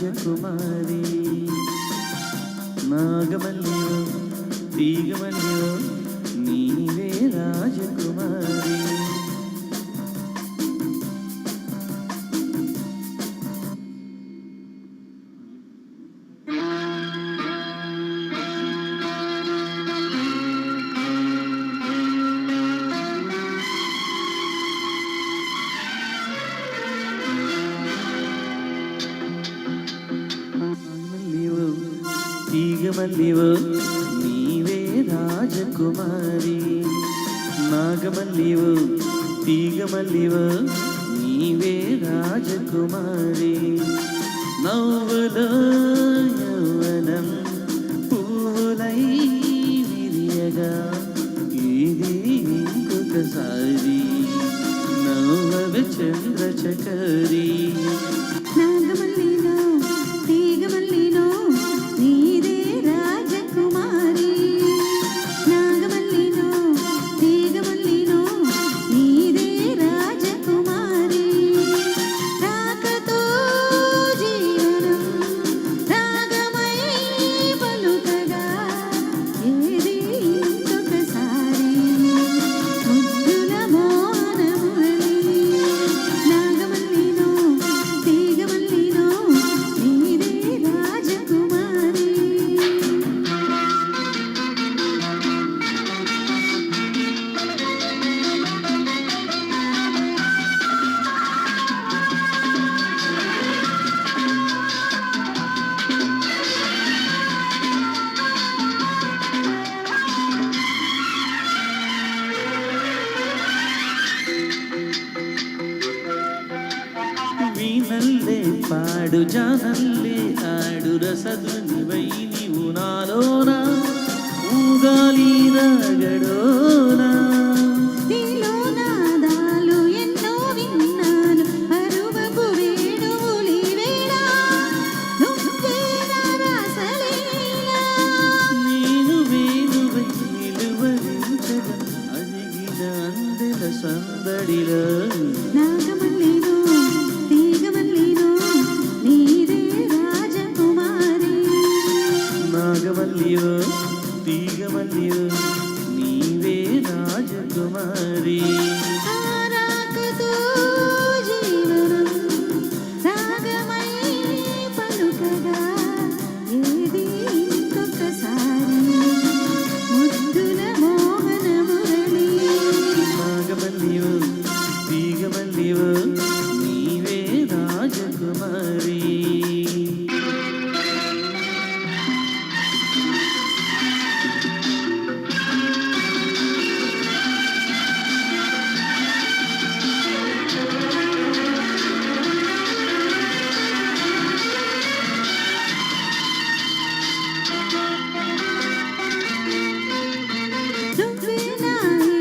రాజకుమారి నాగమల్లివో తీగమల్లివో నీవే రాజకుమారి తీగమల్లివో నీవే రాజకుమారి నాగమల్లివో తీగమల్లివో నీవే రాజకుమారి నవ్వులో యౌవనం పువ్వులై విరియగా ఇది ఇంకొకసారి నవ్వవి చంద్రచకరి నాగమల్లిలో తీగమల్లిలో నీదే రాజకుమారి నాగమల్లిలో తీగమల్లిలో నీదే రాజకుమారి రాకతో జీవనం రాగమై పలుకగా ఏది ఇంకొకసారి ముద్దుల మోహన మురళి నాగమల్లిలో తీగమల్లిలో నీదే రాజకుమారి వీణల్లే పాడు జానల్లే ఆడు రసదునివై నీవు నాలోనా ఊగాలి రాగడోనా నీలో నాదాలు ఎన్నో విన్నాను అరువపు వేణువులి వేళ నువ్వే నా రాసలీల నేను వేణువై నిలువరించగా అదిగిన అందెల సందడిలో నాగమల్లిలో తీగమల్లిలో నీదే రాజకుమారి నాగమల్లివో తీగమల్లివో నీవే రాజకుమారి ఆరాకతో జీవనం రాగమై పలుకగా ఏది ఇంకొకసారి ముద్దుల మోహన మురళి నాగమల్లివో తీగమల్లివో నీవే రాజకుమారి నువ్వే నా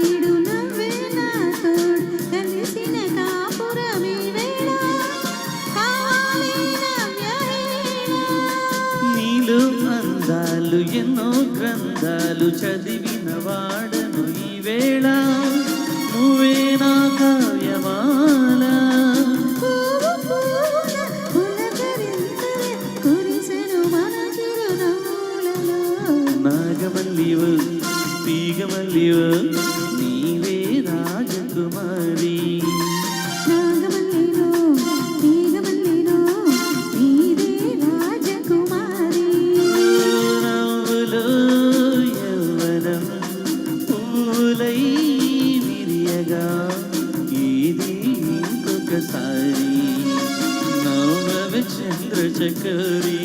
ఈడు నువ్వే నా తోడు కలిసిన కాపురమీ వేళ కావాలి నవ్యహీన నీలో అందాలు ఎన్నో గ్రంథాలు చదివిన వాడను ఈ వేళ నువ్వే నా కావ్యమాల పువ్వు పువ్వున పులకరింతలే కురిసెను మన చిరునవ్వులలో నాగమల్లివో తీగమల్లివో నీవే రాజకుమారి నాగమల్లిలో తీగమల్లిలో నీదే రాజకుమారి నవ్వులో యౌవనం పూలై విరియగా ఇది ఇంకొకసారి నవ్వవి చంద్రచకరి